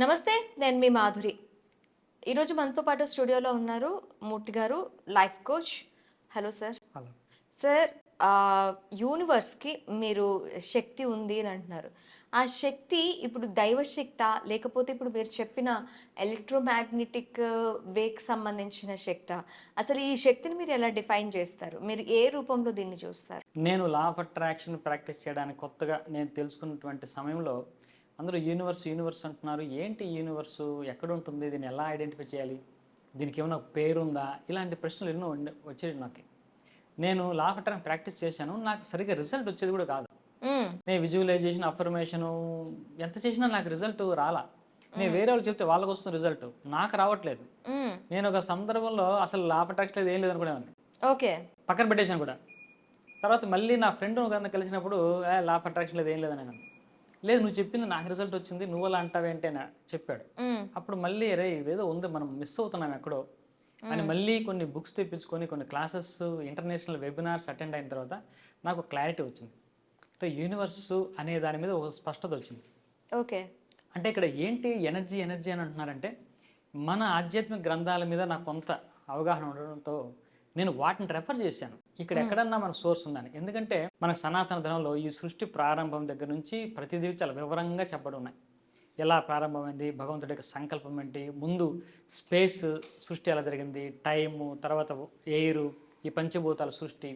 నమస్తే. నేను మీ మాధురి. ఈరోజు మనతో పాటు స్టూడియోలో ఉన్నారు మూర్తి గారు, life coach. Hello sir. Hello. Sir, యూనివర్స్‌కి మీరు శక్తి ఉంది అని అంటున్నారు. ఆ శక్తి ఇప్పుడు దైవశక్తా? లేకపోతే ఇప్పుడు మీరు చెప్పిన ఎలక్ట్రోమాగ్నెటిక్ వేవ్‌కి సంబంధించిన శక్తా? అసలు ఈ శక్తిని మీరు ఎలా డిఫైన్ చేస్తారు? మీరు ఏ రూపంలో దీన్ని చూస్తారు? నేను లా ఆఫ్ అట్రాక్షన్ ప్రాక్టీస్ చేయడానికి కొత్తగా నేను తెలుసుకున్నటువంటి సమయంలో అందరూ యూనివర్స్ అంటున్నారు. ఏంటి యూనివర్సు? ఎక్కడుంటుంది? దీన్ని ఎలా ఐడెంటిఫై చేయాలి? దీనికి ఏమైనా పేరుందా? ఇలాంటి ప్రశ్నలు ఎన్నో వచ్చేవి నాకు. నేను లా ఆఫ్ అట్రాక్షన్ ప్రాక్టీస్ చేశాను. నాకు సరిగ్గా రిజల్ట్ వచ్చేది కూడా కాదు. నేను విజువలైజేషన్, అఫర్మేషను ఎంత చేసినా నాకు రిజల్ట్ రాలా. నేను వేరే వాళ్ళు చెప్తే వాళ్ళకి వస్తుంది రిజల్ట్, నాకు రావట్లేదు. నేను ఒక సందర్భంలో అసలు లా ఆఫ్ అట్రాక్షన్ లేదు, ఏం లేదు అనుకునేవాడిని. ఓకే. పక్కన పెట్టేశాను కూడా. తర్వాత మళ్ళీ నా ఫ్రెండ్ కన్నా కలిసినప్పుడు లా ఆఫ్ అట్రాక్షన్ లేదు, ఏం లేదని అన్నాను. లేదు, నువ్వు చెప్పింది నాకు రిజల్ట్ వచ్చింది, నువ్వు అలా అంటావేంటి అని చెప్పాడు. అప్పుడు మళ్ళీ రే ఇదేదో ఉంది, మనం మిస్ అవుతున్నాం ఎక్కడో అని మళ్ళీ కొన్ని బుక్స్ తెప్పించుకొని కొన్ని క్లాసెస్, ఇంటర్నేషనల్ వెబినార్స్ అటెండ్ అయిన తర్వాత నాకు క్లారిటీ వచ్చింది. అంటే యూనివర్స్ అనే దాని మీద ఒక స్పష్టత వచ్చింది. ఓకే. అంటే ఇక్కడ ఏంటి ఎనర్జీ అని అంటున్నారంటే, మన ఆధ్యాత్మిక గ్రంథాల మీద నాకు కొంత అవగాహన ఉండడంతో నేను వాటిని రెఫర్ చేశాను. ఇక్కడ ఎక్కడన్నా మన సోర్స్ ఉందని. ఎందుకంటే మన సనాతన ధర్మంలో ఈ సృష్టి ప్రారంభం దగ్గర నుంచి ప్రతిదీ చాలా వివరంగా చెప్పడం ఉన్నాయి. ఎలా ప్రారంభమైంది, భగవంతుడి యొక్క సంకల్పం ఏంటి, ముందు స్పేస్ సృష్టి ఎలా జరిగింది, టైము, తర్వాత ఎయిరు, ఈ పంచభూతాల సృష్టి,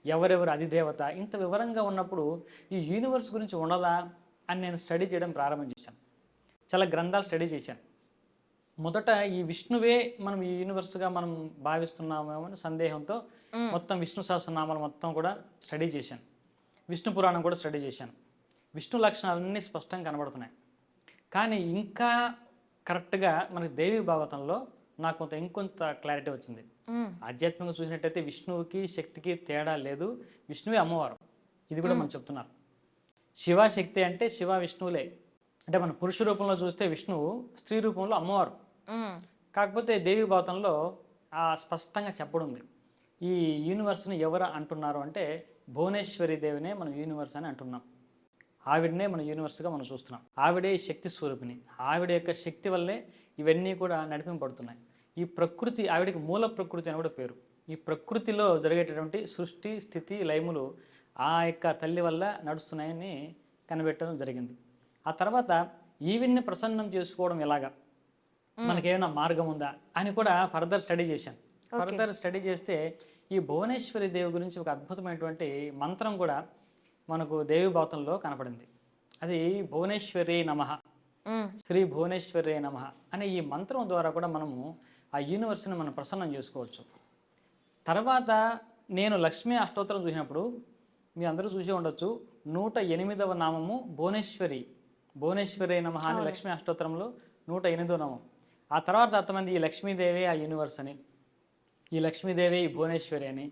ఎవరెవరు అధిదేవత, ఇంత వివరంగా ఉన్నప్పుడు ఈ యూనివర్స్ గురించి ఉండదా అని నేను స్టడీ చేయడం ప్రారంభం చేశాను. చాలా గ్రంథాలు స్టడీ చేశాను. మొదట ఈ విష్ణువే మనం ఈ యూనివర్స్గా మనం భావిస్తున్నామేమో అని సందేహంతో మొత్తం విష్ణు సహస్రనామాలు మొత్తం కూడా స్టడీ చేశాను. విష్ణు పురాణం కూడా స్టడీ చేశాను. విష్ణు లక్షణాలన్నీ స్పష్టంగా కనబడుతున్నాయి. కానీ ఇంకా కరెక్ట్గా మనకి దేవి భాగవతంలో నాకు ఇంకొంత క్లారిటీ వచ్చింది. ఆధ్యాత్మికంగా చూసినట్టయితే విష్ణువుకి శక్తికి తేడా లేదు, విష్ణువే అమ్మవారు. ఇది కూడా మనం చెప్తున్నారు. శివశక్తి అంటే శివ విష్ణువులే. అంటే మన పురుష రూపంలో చూస్తే విష్ణువు, స్త్రీ రూపంలో అమ్మవారు. కాకపోతే దేవి భాగవతంలో స్పష్టంగా చెప్పడుంది. ఈ యూనివర్స్ని ఎవరు అంటున్నారు అంటే భువనేశ్వరి దేవినే మనం యూనివర్స్ అని అంటున్నాం. ఆవిడనే మన యూనివర్స్గా మనం చూస్తున్నాం. ఆవిడే శక్తి స్వరూపిణి. ఆవిడ యొక్క శక్తి వల్లే ఇవన్నీ కూడా నడిపింపబడుతున్నాయి. ఈ ప్రకృతి, ఆవిడకి మూల ప్రకృతి అని కూడా పేరు. ఈ ప్రకృతిలో జరిగేటటువంటి సృష్టి, స్థితి, లయములు ఆ యొక్క తల్లి వల్ల నడుస్తున్నాయని కనిపెట్టడం జరిగింది. ఆ తర్వాత ఈవిడ్ని ప్రసన్నం చేసుకోవడం ఎలాగా, మనకేమైనా మార్గం ఉందా అని కూడా ఫర్దర్ స్టడీ చేశాను. ఫర్దర్ స్టడీ చేస్తే ఈ భువనేశ్వరి దేవి గురించి ఒక అద్భుతమైనటువంటి మంత్రం కూడా మనకు దేవి భాగవతంలో కనపడింది. అది భువనేశ్వరి నమః, శ్రీ భువనేశ్వరి నమః అనే ఈ మంత్రం ద్వారా కూడా మనము ఆ యూనివర్స్ని మనం ప్రసన్నం చేసుకోవచ్చు. తర్వాత నేను లక్ష్మీ అష్టోత్తరం చూసినప్పుడు మీ అందరూ చూసే ఉండొచ్చు, 108వ నామము భువనేశ్వరి నమః అని లక్ష్మీ అష్టోత్తరంలో 108వ నామం. ఆ తర్వాత అర్థమైంది ఈ లక్ష్మీదేవి ఆ యూనివర్స్ అని, ఈ లక్ష్మీదేవి ఈ భువనేశ్వరి అని,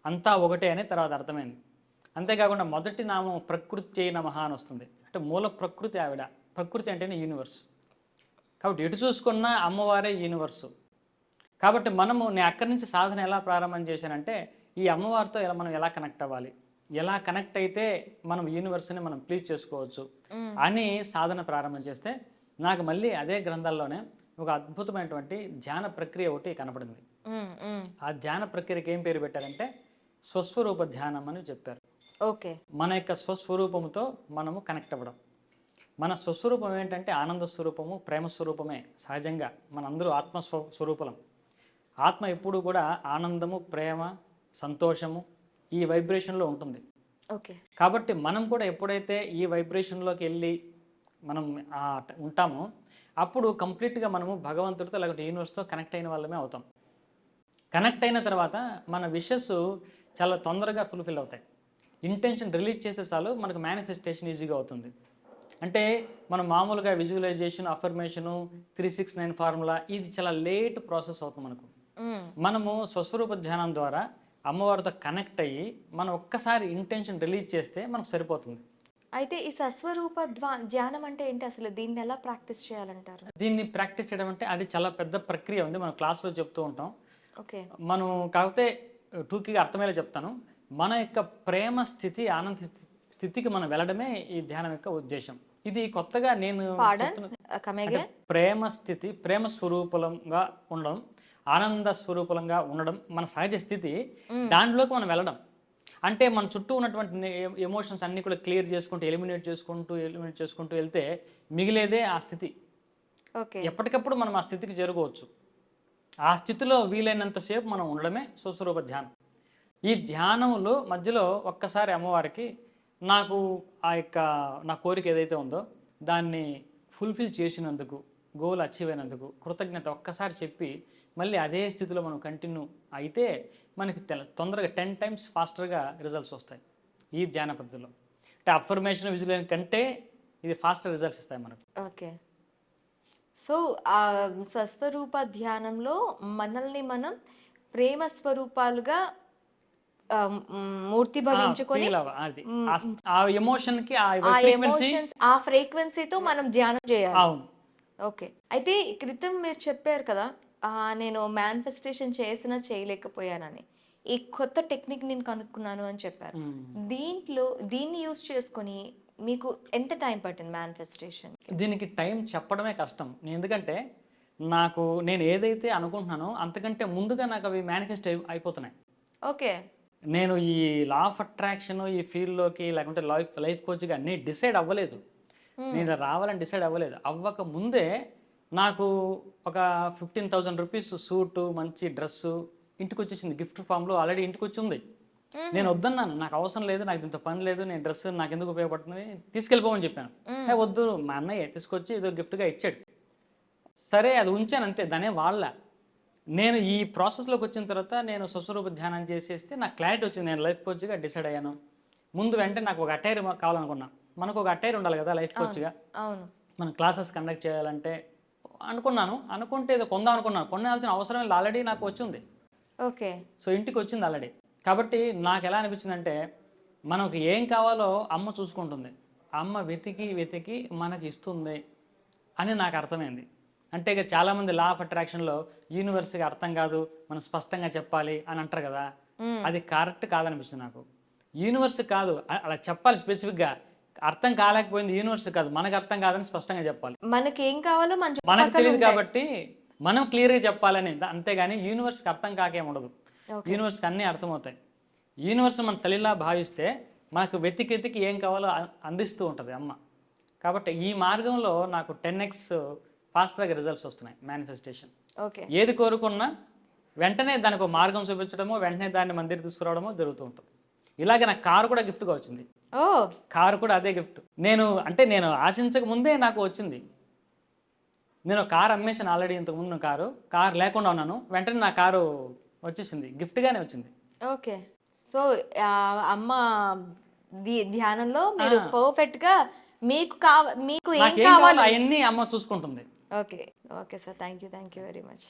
అంతా ఒకటే అని తర్వాత అర్థమైంది. అంతేకాకుండా మొదటి నామం ప్రకృతి నమః అని వస్తుంది. అంటే మూల ప్రకృతి ఆవిడ. ప్రకృతి అంటేనే యూనివర్స్. కాబట్టి ఎటు చూసుకున్నా అమ్మవారే యూనివర్సు. కాబట్టి నేను అక్కడి నుంచి సాధన ఎలా ప్రారంభం చేశానంటే ఈ అమ్మవారితో మనం ఎలా కనెక్ట్ అవ్వాలి, ఎలా కనెక్ట్ అయితే మనం యూనివర్స్ని మనం ప్లీజ్ చేసుకోవచ్చు అని సాధన ప్రారంభం చేస్తే నాకు మళ్ళీ అదే గ్రంథాల్లోనే ఒక అద్భుతమైనటువంటి ధ్యాన ప్రక్రియ ఒకటి కనపడింది. ఆ ధ్యాన ప్రక్రియకి ఏం పేరు పెట్టారంటే స్వస్వరూప ధ్యానం అని చెప్పారు. ఓకే. మన యొక్క స్వస్వరూపంతో మనము కనెక్ట్ అవ్వడం. మన స్వస్వరూపం ఏంటంటే ఆనంద స్వరూపము, ప్రేమ స్వరూపమే. సహజంగా మనందరూ ఆత్మ స్వరూపం. ఆత్మ ఎప్పుడు కూడా ఆనందము, ప్రేమ, సంతోషము ఈ వైబ్రేషన్లో ఉంటుంది. ఓకే. కాబట్టి మనం కూడా ఎప్పుడైతే ఈ వైబ్రేషన్లోకి వెళ్ళి మనం ఉంటామో అప్పుడు కంప్లీట్గా మనము భగవంతుడితో లేకపోతే యూనివర్స్తో కనెక్ట్ అయిన వాళ్ళమే అవుతాం. కనెక్ట్ అయిన తర్వాత మన విషెస్ చాలా తొందరగా ఫుల్ఫిల్ అవుతాయి. ఇంటెన్షన్ రిలీజ్ చేసే చాలు మనకు మేనిఫెస్టేషన్ ఈజీగా అవుతుంది. అంటే మనం మామూలుగా విజువలైజేషన్, అఫర్మేషను, 369 ఫార్ములా ఇది చాలా లేట్ ప్రాసెస్ అవుతుంది మనకు. మనము స్వస్వరూప ధ్యానం ద్వారా అమ్మవారితో కనెక్ట్ అయ్యి మనం ఒక్కసారి ఇంటెన్షన్ రిలీజ్ చేస్తే మనకు సరిపోతుంది. అయితే ఈ సస్వరూప ధ్యానం అంటే ఏంటి అసలు? దీన్ని ఎలా ప్రాక్టీస్ చేయాలంటారు? దీన్ని ప్రాక్టీస్ చేయడం అంటే అది చాలా పెద్ద ప్రక్రియ ఉంది. మనం క్లాస్లో చెప్తూ ఉంటాం. ఓకే. మనం కాకపోతే టూకీగా అర్థమయ్యేలా చెప్తాను. మన యొక్క ప్రేమ స్థితి, ఆనంద స్థితికి మనం వెళ్ళడమే ఈ ధ్యానం యొక్క ఉద్దేశం. ఇది కొత్తగా నేను కమేగే ప్రేమ స్థితి, ప్రేమ స్వరూపంగా ఉండడం, ఆనంద స్వరూపంగా ఉండడం మన సహజ స్థితి. దాంట్లోకి మనం వెళ్ళడం అంటే మన చుట్టూ ఉన్నటువంటి ఎమోషన్స్ అన్ని కూడా క్లియర్ చేసుకుంటూ ఎలిమినేట్ చేసుకుంటూ వెళ్తే మిగిలేదే ఆ స్థితి. ఓకే. ఎప్పటికప్పుడు మనం ఆ స్థితికి చేరుకోవచ్చు. ఆ స్థితిలో వీలైనంతసేపు మనం ఉండడమే స్వస్వరూప ధ్యానం. ఈ ధ్యానంలో మధ్యలో ఒక్కసారి అమ్మవారికి నాకు ఆ యొక్క నా కోరిక ఏదైతే ఉందో దాన్ని ఫుల్ఫిల్ చేసినందుకు, గోల్ అచీవ్ అయినందుకు కృతజ్ఞత ఒక్కసారి చెప్పి మళ్ళీ అదే స్థితిలో మనం కంటిన్యూ అయితే మనకి తొందరగా 10 times ఫాస్టర్గా రిజల్ట్స్ వస్తాయి ఈ ధ్యాన పద్ధతిలో. అంటే అఫర్మేషన్ విజువల్ కంటే ఇది ఫాస్టర్ రిజల్ట్స్ ఇస్తాయి మనకు. ఓకే. సో స్వస్వరూప ధ్యానంలో మనల్ని మనం ప్రేమ స్వరూపాలుగా మూర్తి భవించుకొని ఫీల్ అవ్వ అది ఆ ఎమోషన్కి ఆ ఫ్రీక్వెన్సీ. ఎమోషన్స్ ఆ ఫ్రీక్వెన్సీతో మనం ధ్యానం చేయాలి. అవును. ఓకే. అయితే క్రితం మీరు చెప్పారు కదా, నేను మేనిఫెస్టేషన్ చేసినా చేయలేకపోయానని. ఈ కొత్త టెక్నిక్ నేను కనుక్కున్నాను అని చెప్పారు. దీన్ని యూజ్ చేసుకొని మీకు ఎంత టైం పట్టింది మేనిఫెస్టేషన్? దీనికి టైం చెప్పడమే కష్టం. ఎందుకంటే నేను ఏదైతే అనుకుంటున్నానో అంతకంటే ముందుగా నాకు అవి మేనిఫెస్ట్ అయిపోతున్నాయి. ఓకే. నేను ఈ లా ఆఫ్ అట్రాక్షన్ ఈ ఫీల్డ్లోకి లేకుంటే లైఫ్ కోచ్గా నేను డిసైడ్ అవ్వలేదు. నేను రావాలని డిసైడ్ అవ్వలేదు. అవ్వక ముందే నాకు ఒక 15,000 రూపీస్ సూటు, మంచి డ్రెస్సు ఇంటికి వచ్చేసింది. గిఫ్ట్ ఫామ్లో ఆల్రెడీ ఇంటికి వచ్చి ఉంది. నేను వద్దన్నాను, నాకు అవసరం లేదు, నాకు ఇంత పని లేదు, నేను డ్రెస్ నాకు ఎందుకు ఉపయోగపడుతుంది, తీసుకెళ్ళిపోమని చెప్పాను. వద్దు, మా అన్నయ్య తీసుకొచ్చి ఏదో గిఫ్ట్గా ఇచ్చాడు. సరే అది ఉంచాను అంతే, దానే వాళ్ళ. నేను ఈ ప్రాసెస్లోకి వచ్చిన తర్వాత నేను స్వస్వరూప ధ్యానం చేసేస్తే నాకు క్లారిటీ వచ్చింది. నేను లైఫ్ కోచ్గా డిసైడ్ అయ్యాను. ముందు వెంటనే నాకు ఒక అటైర్ కావాలనుకున్నా. మనకు ఒక అటైర్ ఉండాలి కదా లైఫ్ కోచ్గా. అవును. మనం క్లాసెస్ కండక్ట్ చేయాలంటే అనుకుంటే ఏదో కొందాం అనుకున్నాను. కొనాల్సిన అవసరం లేదు, ఆల్రెడీ నాకు వచ్చింది. ఓకే. సో ఇంటికి వచ్చింది ఆల్రెడీ. కాబట్టి నాకు ఎలా అనిపించిందంటే మనకు ఏం కావాలో అమ్మ చూసుకుంటుంది. అమ్మ వెతికి మనకి ఇస్తుంది అని నాకు అర్థమైంది. అంటే ఇక చాలామంది లా ఆఫ్ అట్రాక్షన్లో యూనివర్స్కి అర్థం కాదు, మనం స్పష్టంగా చెప్పాలి అని అంటారు కదా. అది కరెక్ట్ కాదనిపిస్తుంది నాకు. యూనివర్స్ కాదు అలా చెప్పాలి స్పెసిఫిక్గా. అర్థం కాలేకపోయింది యూనివర్స్ కాదు, మనకు అర్థం కాదని స్పష్టంగా చెప్పాలి. మనకి ఏం కావాలో మనకు తెలియదు కాబట్టి మనం క్లియర్గా చెప్పాలని. అంతేగాని యూనివర్స్కి అర్థం కాకేం ఉండదు. యూనివర్స్కి అన్నీ అర్థమవుతాయి. యూనివర్స్ మన తల్లిలా భావిస్తే మనకు వెతికి ఏం కావాలో అందిస్తూ ఉంటుంది అమ్మ. కాబట్టి ఈ మార్గంలో నాకు 10x ఫాస్ట్గా రిజల్ట్స్ వస్తున్నాయి మేనిఫెస్టేషన్. ఓకే. ఏది కోరుకున్నా వెంటనే దానికి ఒక మార్గం చూపించడమో, వెంటనే దాన్ని మందిరం తీసుకురావడమో జరుగుతూ ఉంటుంది. ఇలాగే నాకు కారు కూడా గిఫ్ట్గా వచ్చింది. కారు కూడా అదే గిఫ్ట్. నేను ఆశించక ముందే నాకు వచ్చింది. నేను కారు అమ్మేసాను ఆల్రెడీ. ఇంతకుముందు కారు లేకుండా ఉన్నాను. వెంటనే నా కారు వచ్చేసింది, గిఫ్ట్గానే వచ్చింది. ఓకే. సో అమ్మ ధ్యానంలో మీరు పర్ఫెక్ట్గా మీకు ఏం కావాలో అవన్నీ అమ్మ చూసుకుంటుంది. Okay. Okay sir, thank you very much.